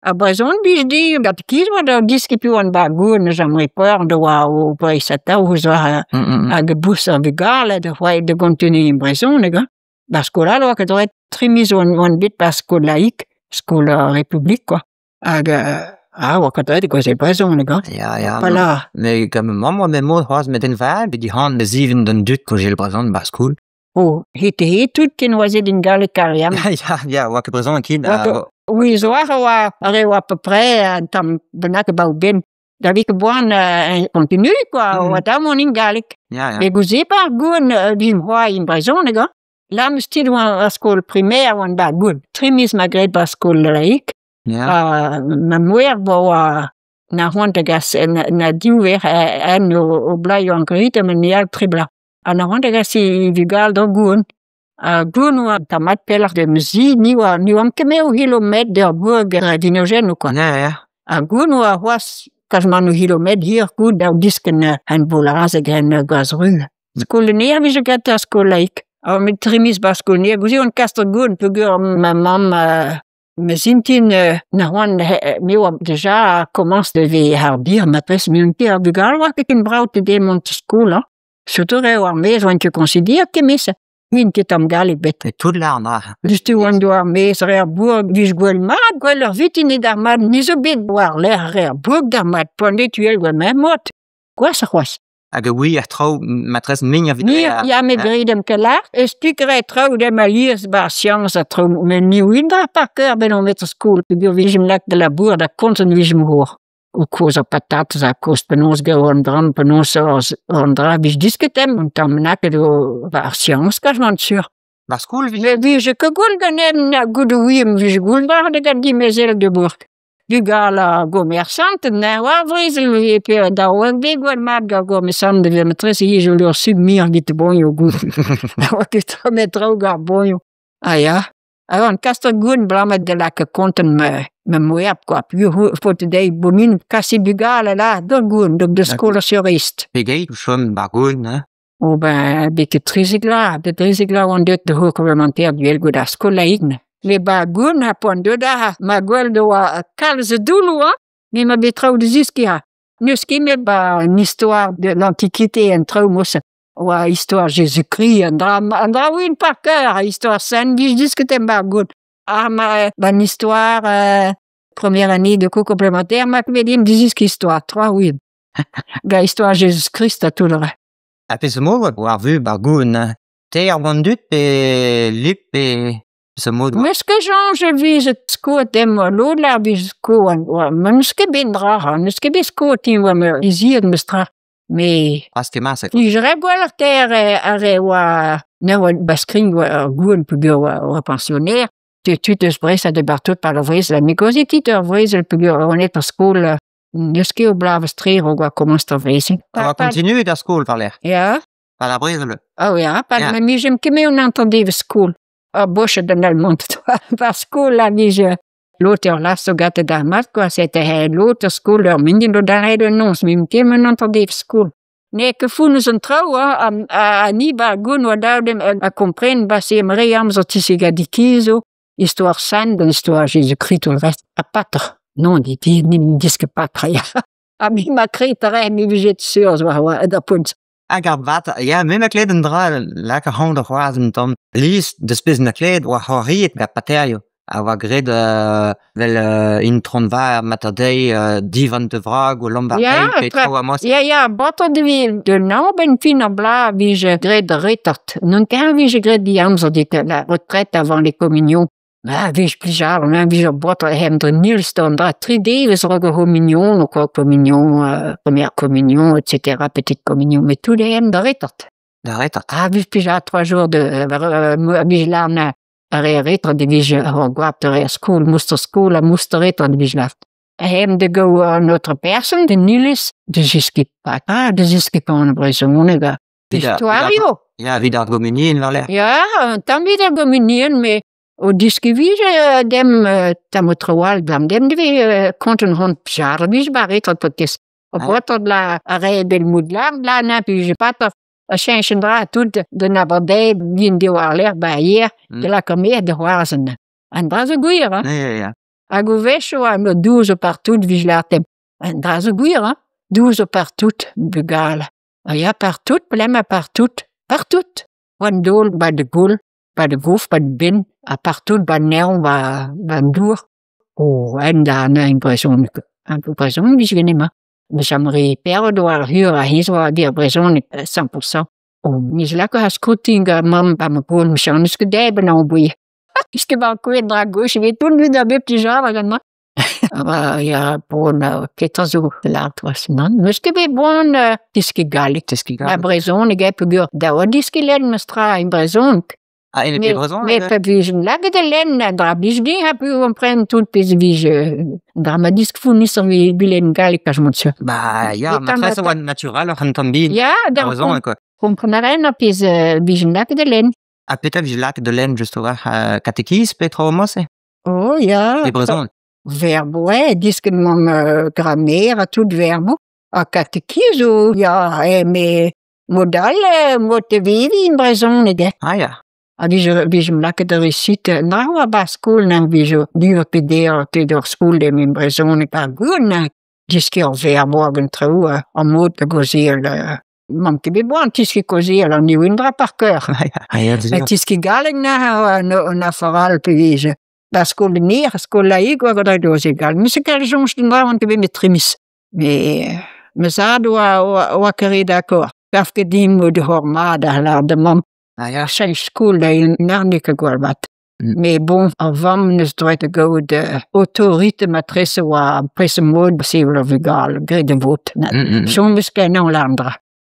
A Brazon bisdi katekisma da diskipuan bagun jam report do o paisata usa ag busa vigala da vai de contenu in Brazon nega. Ba skola lo ka doit trimis on bit ba skola laik, skola republiek quoi. Ag wat doit ko se Brazon nega. Ja, Voilà. mais comme maman me mod has met den vaar die han de 7 dut ko gel Brazon ba school. Oh, hite tout ken waze din gale kariam. Ja, wat ke Brazon kid. Oui, zo wa are à peu près tam benak ba ben. Da vi ke bon continu quoi, wat da mon in galik. Ja. E guzi par gun din roi in Brazon nega. La mstil a skol primaire wan ba gun. Trimis magret ba skol laik. Ja. Ma muer bo na honta gas na diwer en o blai an grita men ni al tribla. Na honta gas i vigal do gun. Gun wa tamat pelar de muzi ni am kemeo kilometer de burg dinogeno quoi. Ja. Gun wa was kasmanu kilometer hier goed da disken en bolaraze gen gazrul. Skol ne vi je gata skol laik. Met trimis ba skol ne guzi on kastor gun pugur ma mam me zintin na wan meu déjà commence de ve hardir matres mi un ter bugal wa ken braut de mont skola. Surtout war mes want je considère que mes min ketam galik bet. Tout la na. Justu wan do mes rer burg vis gwel mat gwel vitine darmad ni zo bet war rer burg darmad ponde tuel wa memot. Quoi ça quoi? Ag oui tro matres minha vida. Ja met gredem kelar. Stukre tro de maliers ba science a tro men ni windra par cœur ben on met school pugur vigem lak de la bour da konten vigem hoor. O cosa patatas a kost penos ge on dram penos on dra bis disketem on tam nak do ba science ka man sur. Ba school vi je ke gol ganem na good wim vi gol var de gadi mezel de bourg. Du gala commerçante na wa vrizel e pe da wan de gol mat ga commerçante de metres hi je leur submir git bon yo gut. Wa ke tro metro ga bon yo. Ja. On kastor gun blamet de la ke konten me moeap quoi. Puis faut de bonin kasi bugala la do gun de skola surist. Begeit schon bagun, ne? O ben beke trisigla on det de ho commentaire du elgo da skola igne. Le bagun a pon de da ma gwel do kalze dulu mais ma betrau de ziskia. Nuski me ba une histoire de l'antiquité en traumos. Ou histoire Jésus-Christ, andra win par cœur, histoire saine, je dis que t'aimes pas good. Ma histoire, première année de cours complémentaire, ma comédienne dis que histoire, 3 win. La histoire Jésus-Christ à tout le reste. Après ce mot, avoir vu bagoun, t'es vendu et lip et ce mot. Mais ce que je vis, ce t'aime l'eau de la vis, mais ce que bindra, ce que bisco, tu vas me dire, me stra. Mais je rebois la terre à ne baskring goun pugur pensionnaire tu te spres à de bartot par le vrai la micosité de vrai le pugur on est en school neski au blave strir ou comment ça va ici on va continuer la school par l'air par la brise ja par mais j'aime que me on entendait le school a boche de l'allemand parce que la vie l'autre là so gata darmat quoi c'était l'autre school leur mingin do da de non même que me entendait school ne que fu nous entrau a ni ba gun wa dem a comprendre ba se meriam zo tisiga dikizo histoire sainte de l'histoire Jésus-Christ tout le reste a patre non dit ni disque patre ja a mi ma crétare mi viget sur wa da punt Agab wat ja me kleden dra lekker honder wazen tom lies de spesne kled wa horiet ga paterio a gred in tronvar matadei divan de vrag ou lombardei ja botter de nou ben fin bla wie je gred retard non kan wie je gred die amzo dit la retraite avant les communions wie je plijar wie je botter hem de nilston da 3D les roge communion ou quoi communion première communion etc petite communion mais tous les hem de retard wie je plijar 3 jours de bijlarna retro de vige guaptere school muster de vigelaft. Hem de go notre personne de nilis de jiskipat de jiskipan bresonega historio ja wieder gominien la ja tam wieder gominien mais o diskivige dem tamotroal blam dem de konten hond jar vige baretro potes o botter la rebel mudlar la na puis pas a changendra tout de nabardei vin de war l'air ba hier de la comer de wazen. En braze guir, ja. A govescio hanno 2 partut vigilatem. Andras a guir, 2 partut begala. A ja partut, plema partut. Partut. Wandol, ba de gul, ba de gouf, ba de bin. A partut, ba neu, ba dur. En da impression. Impression, vigenema. Besamri perdo al hur a hiso a di impression 100%. Mis lako ha scrutinga mam ba me gul, mishan iske deben au bui. Iske ba kwe dra gauche, je vais tout nu da be ptijara gan ma. Ja, bon, ketazo laat was nan. Iske be bon, diske galik. A brezon, ege pugur. Da o diske len mestra in brezon. In e brezon? Me pe vision lage de len, dra bijdi ha pu pren tout pez vige. Dra ma disk fournisseur vi len galik a jmontse. Bah, ja, ma tresa wan natural ar hantambi. Ja, da comprenaren a pez vision lage de len. A peta vigilak de len justo catequis petro mose? Oh, ja. E brezon? Verbo, disken mam grammaire a tout verbo. A catechiso, ja, me modal mote vivi in brezon ege. Ja. A vige mlake de recite, nou a ba school na vige duur peder te door school dem in brezon a goen na diske o verbo agen trou a mot de goziel. Mam ke be bon tiske goziel an niu indra par cœur. Ja, tiske galing na faral pe vige. Da school neer, school laig wa godai doos egal. Mise kel jongs den dra ke be met trimis. Me zado a kere d'accord. Pafke dim mo de hormada la de mam. Ja, zijn school da in narnike gwalbat. Me bon, avam nes droit go de autorite matresse wa presse mod sevel of egal, grede vot. Som misken an landra.